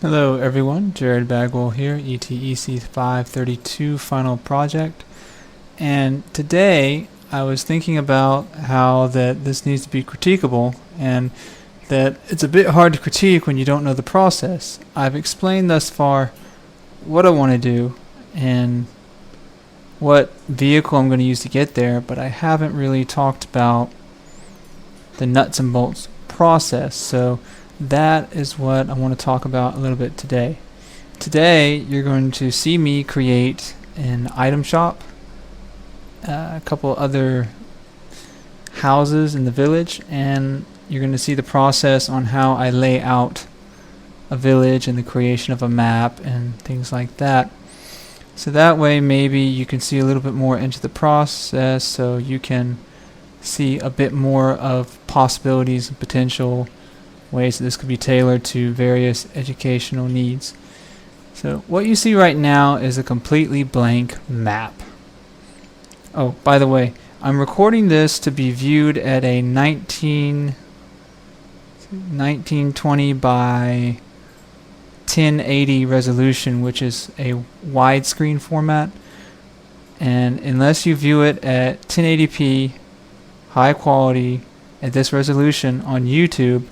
Hello everyone, Jared Bagwell here, ETEC 532 final project. And today I was thinking about how that this needs to be critiquable and that it's a bit hard to critique when you don't know the process. I've explained thus far what I want to do and what vehicle I'm going to use to get there, but I haven't really talked about the nuts and bolts process. So that is what I want to talk about a little bit today. Today you're going to see me create an item shop, a couple other houses in the village, and you're going to see the process on how I lay out a village and the creation of a map and things like that. So that way maybe you can see a little bit more into the process, so you can see a bit more of possibilities and potential ways that this could be tailored to various educational needs. So what you see right now is a completely blank map. Oh, by the way, I'm recording this to be viewed at a 1920 by 1080 resolution, which is a widescreen format. And unless you view it at 1080p, high quality, at this resolution on YouTube,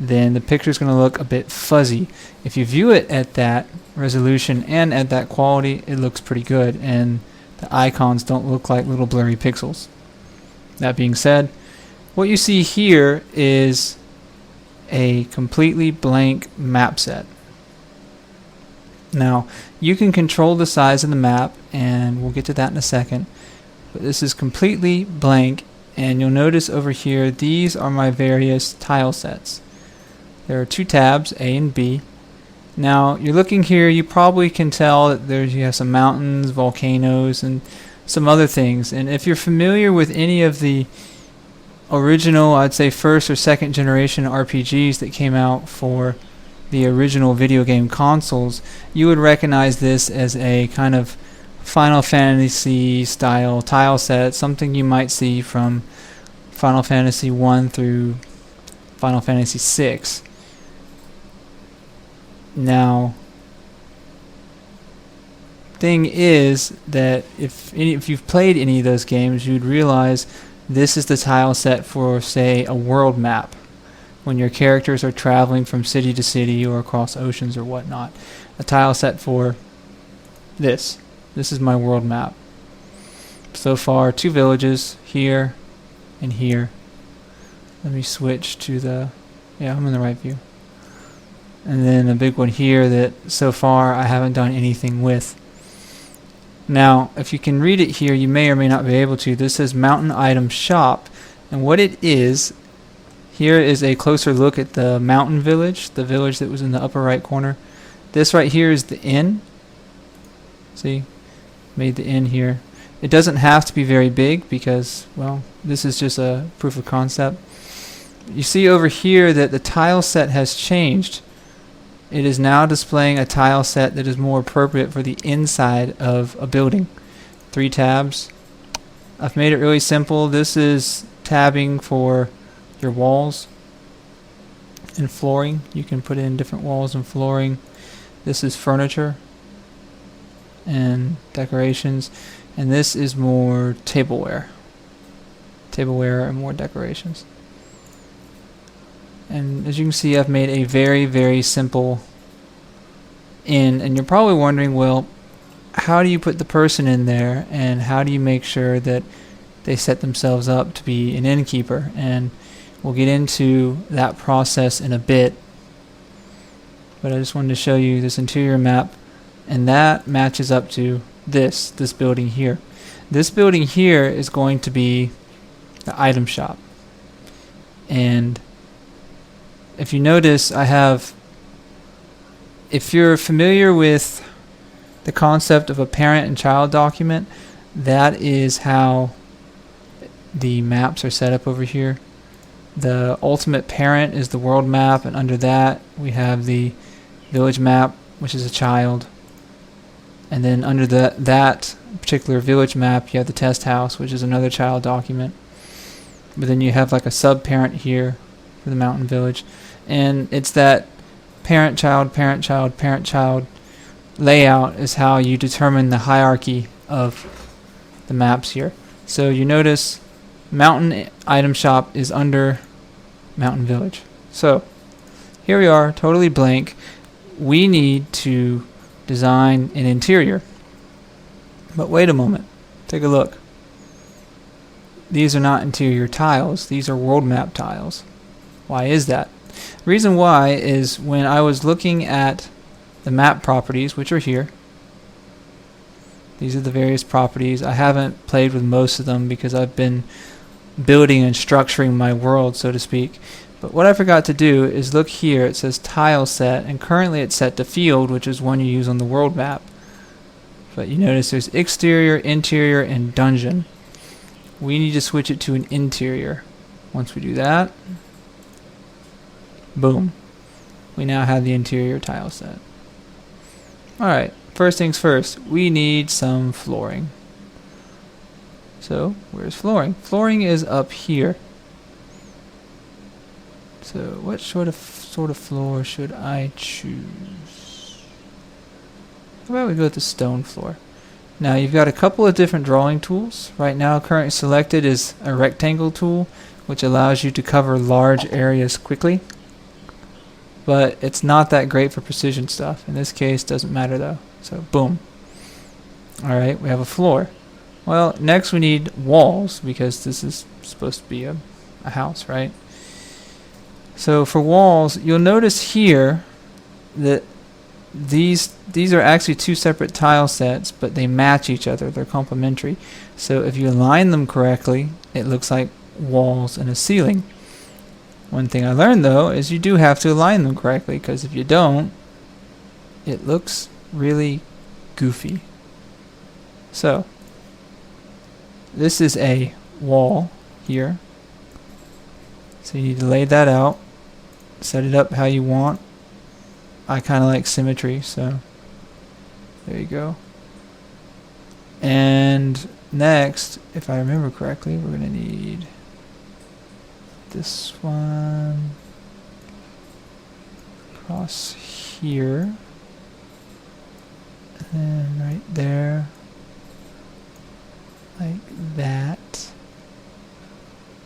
then the picture is going to look a bit fuzzy. If you view it at that resolution and at that quality, it looks pretty good, and the icons don't look like little blurry pixels. That being said, what you see here is a completely blank map set. Now, you can control the size of the map, and we'll get to that in a second, but this is completely blank, and you'll notice over here these are my various tile sets. There are two tabs, A and B. Now you're looking here, you probably can tell that you have some mountains, volcanoes, and some other things. And if you're familiar with any of the original, I'd say first or second generation RPGs that came out for the original video game consoles, you would recognize this as a kind of Final Fantasy style tile set, something you might see from Final Fantasy 1 through Final Fantasy 6. Now, thing is that if you've played any of those games, you'd realize this is the tile set for, say, a world map, when your characters are traveling from city to city or across oceans or whatnot. A tile set for this. This is my world map. So far, 2 villages, here and here. Let me switch to the... yeah, I'm in the right view. And then a big one here that so far I haven't done anything with. Now, if you can read it here, you may or may not be able to. This says Mountain Item Shop, and what it is, here is a closer look at the mountain village, the village that was in the upper right corner. This right here is the inn. See, made the inn here. It doesn't have to be very big because, well, this is just a proof of concept. You see over here that the tile set has changed. It is now displaying a tile set that is more appropriate for the inside of a building. 3 tabs. I've made it really simple. This is tabbing for your walls and flooring. You can put in different walls and flooring. This is furniture and decorations, and this is more tableware and more decorations. And as you can see, I've made a very, very simple inn, and you're probably wondering, well, how do you put the person in there, and how do you make sure that they set themselves up to be an innkeeper? And we'll get into that process in a bit, but I just wanted to show you this interior map, and that matches up to this building here. This building here is going to be the item shop, and if you notice, if you're familiar with the concept of a parent and child document, that is how the maps are set up over here. The ultimate parent is the world map, and under that we have the village map, which is a child. And then under that particular village map, you have the test house, which is another child document. But then you have like a sub-parent here for the mountain village. And it's that parent-child, parent-child, parent-child layout is how you determine the hierarchy of the maps here. So you notice mountain item shop is under mountain village. So here we are, totally blank. We need to design an interior. But wait a moment. Take a look. These are not interior tiles. These are world map tiles. Why is that? The reason why is when I was looking at the map properties, which are here. These are the various properties. I haven't played with most of them because I've been building and structuring my world, so to speak. But what I forgot to do is look here. It says tile set, and currently it's set to field, which is one you use on the world map. But you notice there's exterior, interior, and dungeon. We need to switch it to an interior. Once we do that, boom. We now have the interior tile set. Alright, first things first, we need some flooring. So, where's flooring? Flooring is up here. So, what sort of floor should I choose? How about we go with the stone floor? Now, you've got a couple of different drawing tools. Right now, currently selected is a rectangle tool, which allows you to cover large areas quickly. But it's not that great for precision stuff. In this case, doesn't matter though. So, boom. Alright, we have a floor. Well, next we need walls, because this is supposed to be a house, right? So for walls, you'll notice here that these are actually two separate tile sets, but they match each other. They're complementary. So if you align them correctly, it looks like walls and a ceiling. One thing I learned though is you do have to align them correctly, because if you don't, it looks really goofy. So this is a wall here. So you need to lay that out. Set it up how you want. I kind of like symmetry, so there you go. And next, if I remember correctly, we're going to need this one across here, and right there, like that.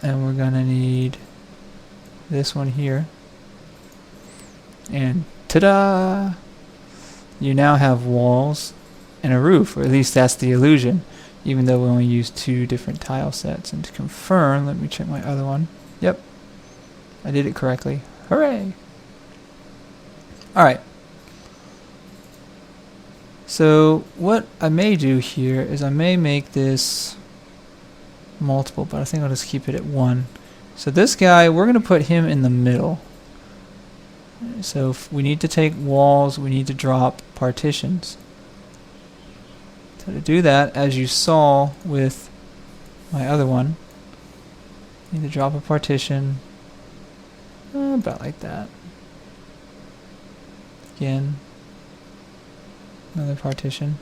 And we're going to need this one here. And ta-da! You now have walls and a roof, or at least that's the illusion, even though we only use two different tile sets. And to confirm, let me check my other one. Yep, I did it correctly. Hooray! Alright. So what I may do here is I may make this multiple, but I think I'll just keep it at 1. So this guy, we're going to put him in the middle. So if we need to take walls, we need to drop partitions. So to do that, as you saw with my other one, you need to drop a partition about like that. Again, another partition.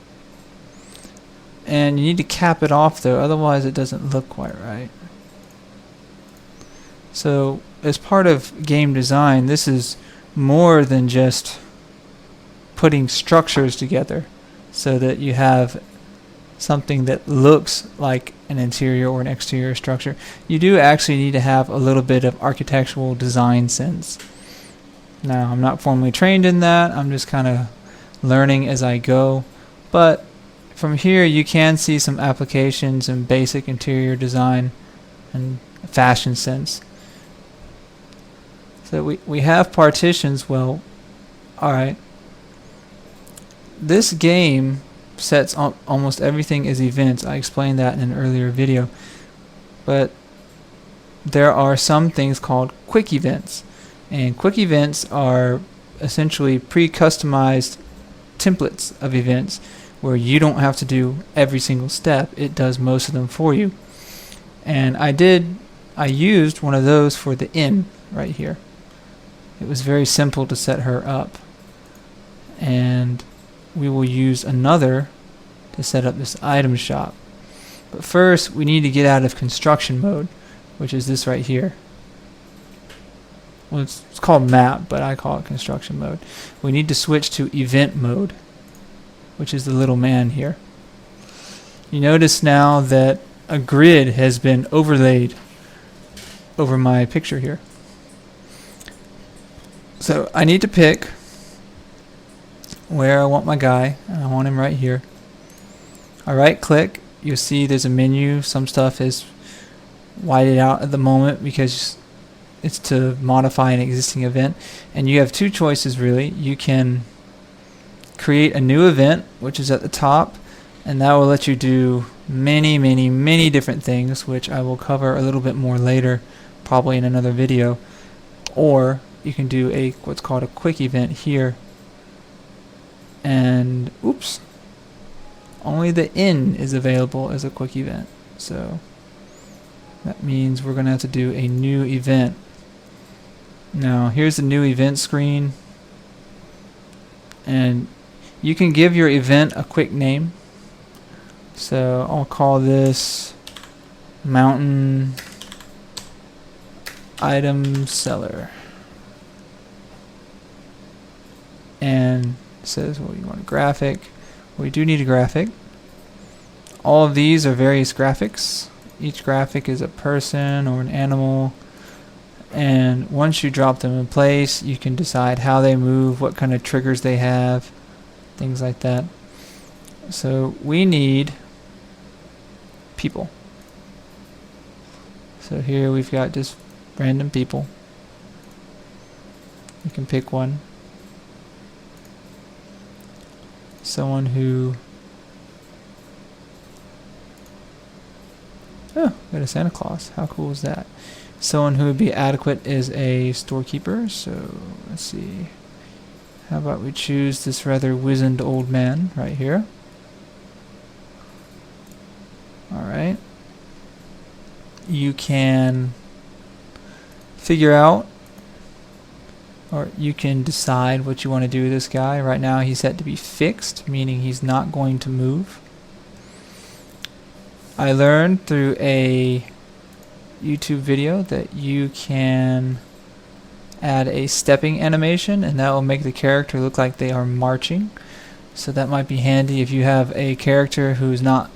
And you need to cap it off though, otherwise it doesn't look quite right. So as part of game design, this is more than just putting structures together so that you have something that looks like an interior or an exterior structure. You do actually need to have a little bit of architectural design sense. Now, I'm not formally trained in that. I'm just kind of learning as I go. But from here, you can see some applications in basic interior design and fashion sense. So we have partitions. Well, alright. This game sets almost everything as events. I explained that in an earlier video. But there are some things called quick events. And quick events are essentially pre-customized templates of events where you don't have to do every single step. It does most of them for you. And I used one of those for the inn right here. It was very simple to set her up. And we will use another to set up this item shop. But first, we need to get out of construction mode, which is this right here. well, it's called map, but I call it construction mode. We need to switch to event mode, which is the little man here. You notice now that a grid has been overlaid over my picture here. So I need to pick where I want my guy, and I want him right here. I right click, you'll see there's a menu. Some stuff is whited out at the moment because it's to modify an existing event, and you have two choices really. You can create a new event, which is at the top, and that will let you do many different things, which I will cover a little bit more later, probably in another video. Or you can do a what's called a quick event here, and oops, only the inn is available as a quick event, so that means we're gonna have to do a new event. Now here's the new event screen, and you can give your event a quick name. So I'll call this Mountain Item Seller. And it says, well, you want a graphic. We do need a graphic. All of these are various graphics. Each graphic is a person or an animal. And once you drop them in place, you can decide how they move, what kind of triggers they have, things like that. So we need people. So here we've got just random people. You can pick one. Someone who... oh, got a Santa Claus. How cool is that? Someone who would be adequate is a storekeeper. So let's see. How about we choose this rather wizened old man right here. Alright. You can figure out, or you can decide what you want to do with this guy. Right now he's set to be fixed, meaning he's not going to move. I learned through a YouTube video that you can add a stepping animation, and that will make the character look like they are marching. So that might be handy if you have a character who's not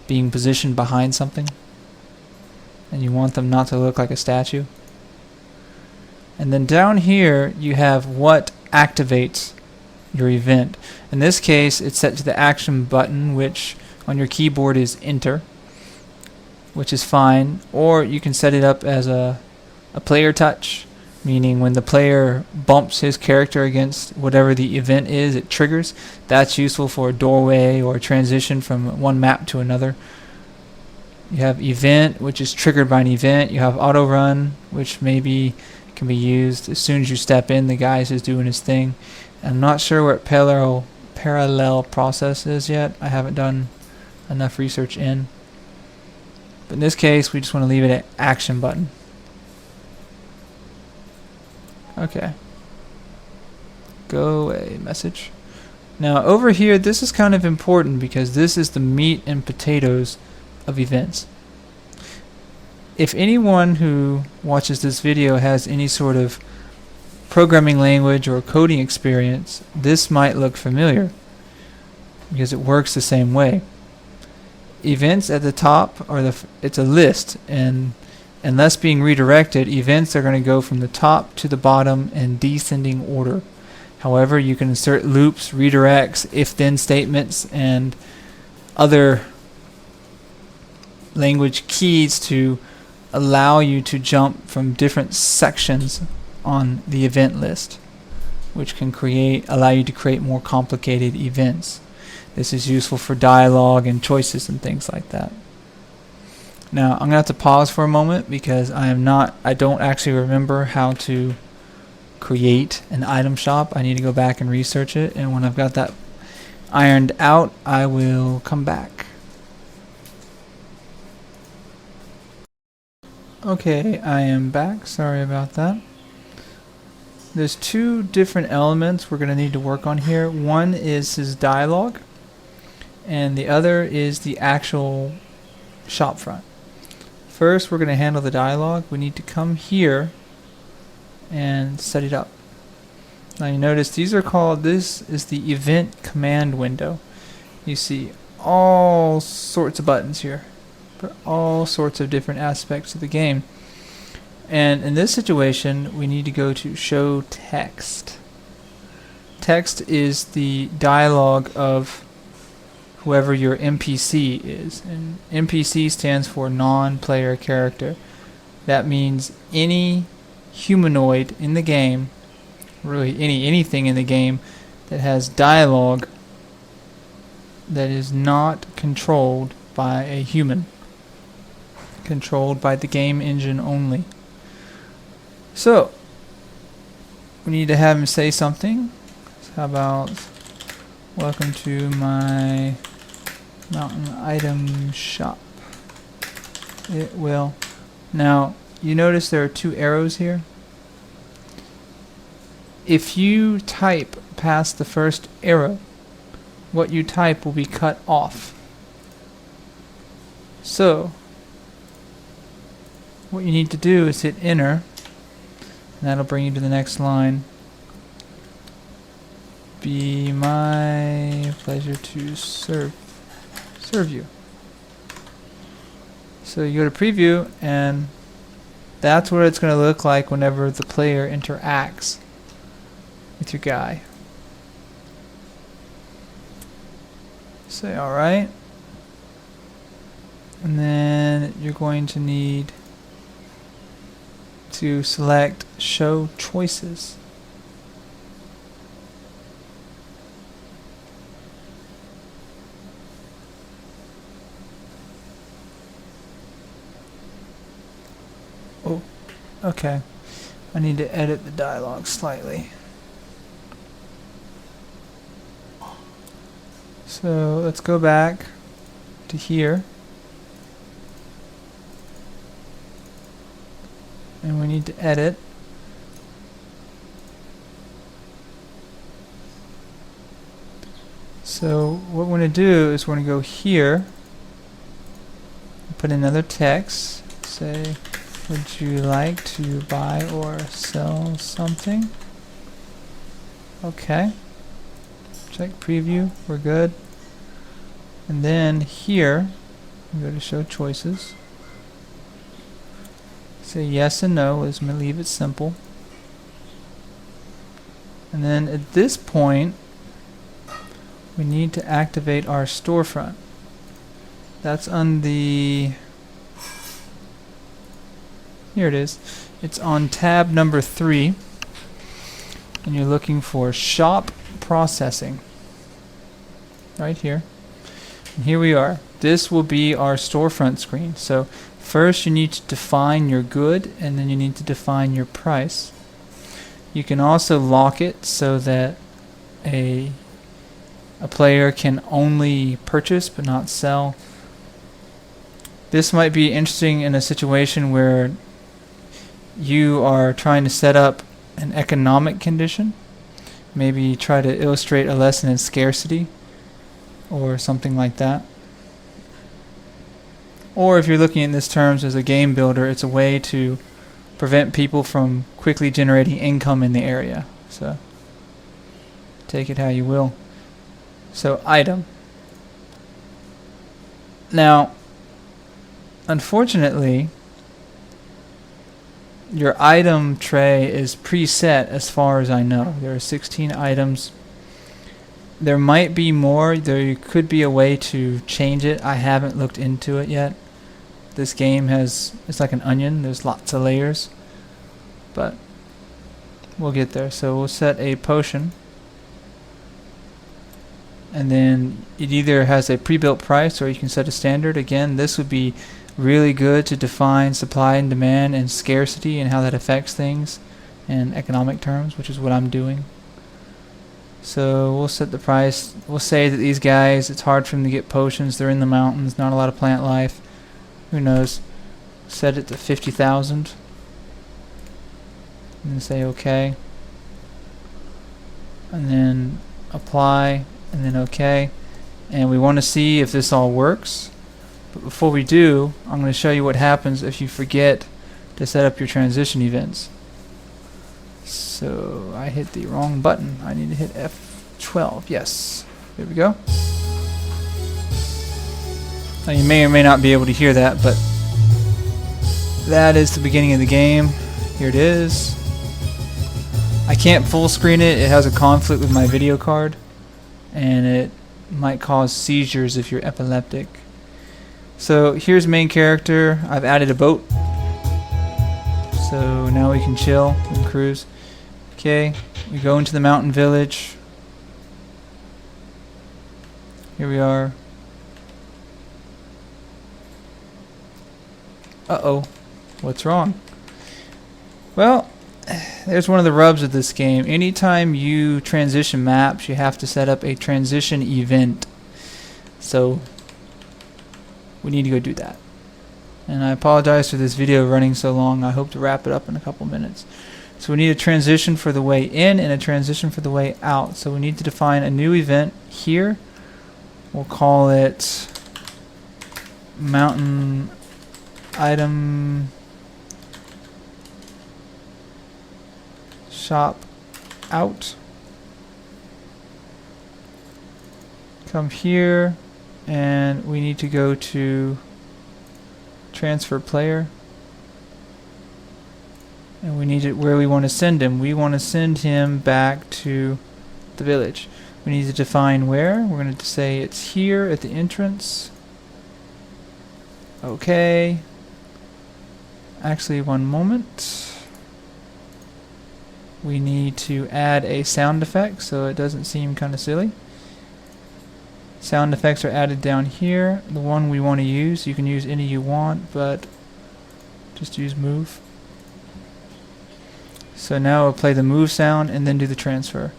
being positioned behind something and you want them not to look like a statue. And then down here you have what activates your event. In this case it's set to the action button, which on your keyboard is enter, which is fine. Or you can set it up as a player touch, meaning when the player bumps his character against whatever the event is, it triggers. That's useful for a doorway or a transition from one map to another. You have event, which is triggered by an event. You have auto run, which maybe can be used as soon as you step in, the guy is doing his thing. I'm not sure what parallel process is yet. I haven't done enough research in. But in this case, we just want to leave it at action button. Okay. Go away message. Now over here, this is kind of important because this is the meat and potatoes of events. If anyone who watches this video has any sort of programming language or coding experience, this might look familiar because it works the same way. Events at the top are it's a list, and unless being redirected, events are going to go from the top to the bottom in descending order. However, you can insert loops, redirects, if-then statements, and other language keys to allow you to jump from different sections on the event list, which can allow you to create more complicated events. This is useful for dialogue and choices and things like that. Now I'm going to have to pause for a moment because I don't actually remember how to create an item shop. I need to go back and research it, and when I've got that ironed out, I will come back. Okay, I am back. Sorry about that. There's two different elements we're going to need to work on here. One is his dialogue, and the other is the actual shop front. First, we're going to handle the dialogue. We need to come here and set it up. Now you notice these are called, this is the event command window. You see all sorts of buttons here for all sorts of different aspects of the game. And in this situation, we need to go to show text. Text is the dialogue of whoever your NPC is. And NPC stands for non-player character. That means any humanoid in the game, really anything in the game that has dialogue that is not controlled by a human, controlled by the game engine only. So we need to have him say something. So how about, welcome to my mountain item shop. It will. Now you notice there are two arrows here. If you type past the first arrow, what you type will be cut off. So what you need to do is hit enter, and that'll bring you to the next line. Be my pleasure to serve you. So you go to preview, and that's what it's going to look like whenever the player interacts with your guy. Say alright, and then you're going to need to select show choices. Oh, okay. I need to edit the dialogue slightly. So let's go back to here, and we need to edit. So what we're going to do is we're going to go here, put another text, say, would you like to buy or sell something? Okay. Check preview, we're good. And then here, we go to show choices. Say yes and no, let's leave it simple. And then at this point, we need to activate our storefront. That's on the, here it is. It's on tab number 3, and you're looking for shop processing right here, and here we are. This will be our storefront screen. So first you need to define your good, and then you need to define your price. You can also lock it so that a player can only purchase but not sell. This might be interesting in a situation where you are trying to set up an economic condition. Maybe try to illustrate a lesson in scarcity or something like that. Or if you're looking at this terms as a game builder, it's a way to prevent people from quickly generating income in the area. So take it how you will. So item. Now, unfortunately, your item tray is preset as far as I know. There are 16 items. There might be more. There could be a way to change it. I haven't looked into it yet. This game has, it's like an onion. There's lots of layers. But we'll get there. So we'll set a potion. And then it either has a pre-built price or you can set a standard. Again, this would be really good to define supply and demand and scarcity and how that affects things in economic terms, which is what I'm doing. So we'll set the price. We'll say that these guys, it's hard for them to get potions. They're in the mountains, not a lot of plant life. Who knows? Set it to 50,000. And then say OK. And then apply, and then OK. And we want to see if this all works. But before we do, I'm going to show you what happens if you forget to set up your transition events. So I hit the wrong button. I need to hit F12. Yes. There we go. Now you may or may not be able to hear that, but that is the beginning of the game. Here it is. I can't full screen it. It has a conflict with my video card, and it might cause seizures if you're epileptic. So here's main character. I've added a boat. So now we can chill and cruise. Okay, we go into the mountain village. Here we are. Uh-oh. What's wrong? Well, there's one of the rubs of this game. Anytime you transition maps, you have to set up a transition event. So we need to go do that. And I apologize for this video running so long. I hope to wrap it up in a couple minutes. So we need a transition for the way in and a transition for the way out. So we need to define a new event here. We'll call it mountain item shop out. Come here, and we need to go to transfer player, and we need it where we want to send him. We want to send him back to the village. We need to define where. We're going to say it's here at the entrance. Okay. Actually, one moment. We need to add a sound effect so it doesn't seem kind of silly. Sound effects are added down here. The one we want to use, you can use any you want, but just use move. So now we'll play the move sound and then do the transfer.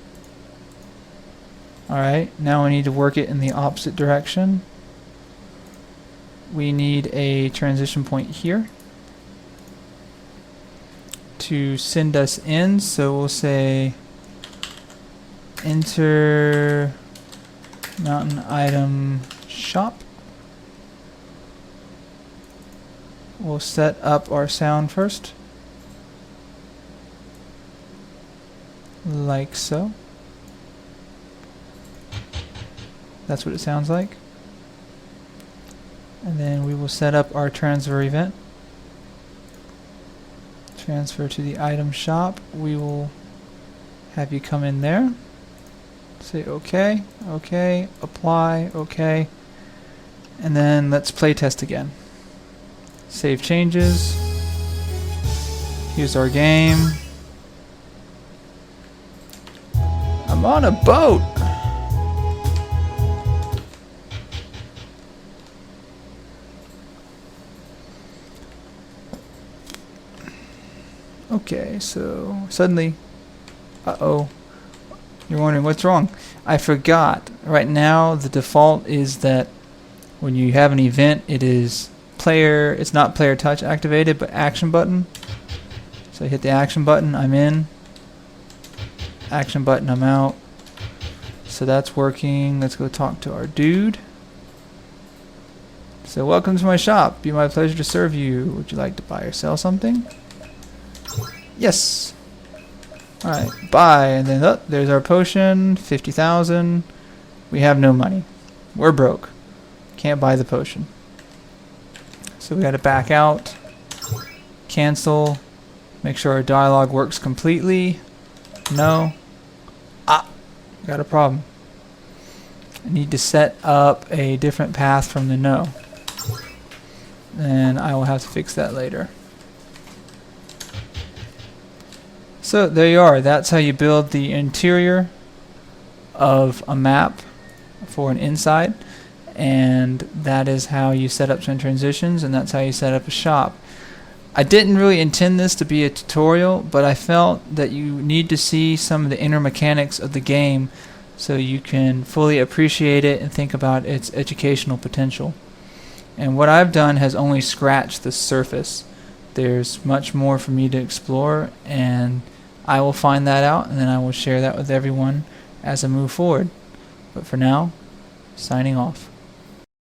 Alright, now we need to work it in the opposite direction. We need a transition point here to send us in, so we'll say enter mountain item shop. We'll set up our sound first, like so. That's what it sounds like. And then we will set up our transfer event. Transfer to the item shop. We will have you come in there. Say OK, OK, apply, OK. And then let's play test again. Save changes. Here's our game. I'm on a boat! Okay, so suddenly, uh-oh, you're wondering what's wrong. I forgot. Right now, the default is that when you have an event, it is player, it's not player touch activated, but action button. So I hit the action button, I'm in. Action button, I'm out. So that's working. Let's go talk to our dude. So welcome to my shop. Be my pleasure to serve you. Would you like to buy or sell something? Yes. Alright, buy, and then there's our potion, 50,000. We have no money. We're broke. Can't buy the potion. So we gotta back out, cancel, make sure our dialogue works completely. No. Ah, got a problem. I need to set up a different path from the no. And I will have to fix that later. So there you are. That's how you build the interior of a map for an inside, and that is how you set up some transitions, and that's how you set up a shop. I didn't really intend this to be a tutorial, but I felt that you need to see some of the inner mechanics of the game so you can fully appreciate it and think about its educational potential. And what I've done has only scratched the surface. There's much more for me to explore, and I will find that out, and then I will share that with everyone as I move forward. But for now, signing off.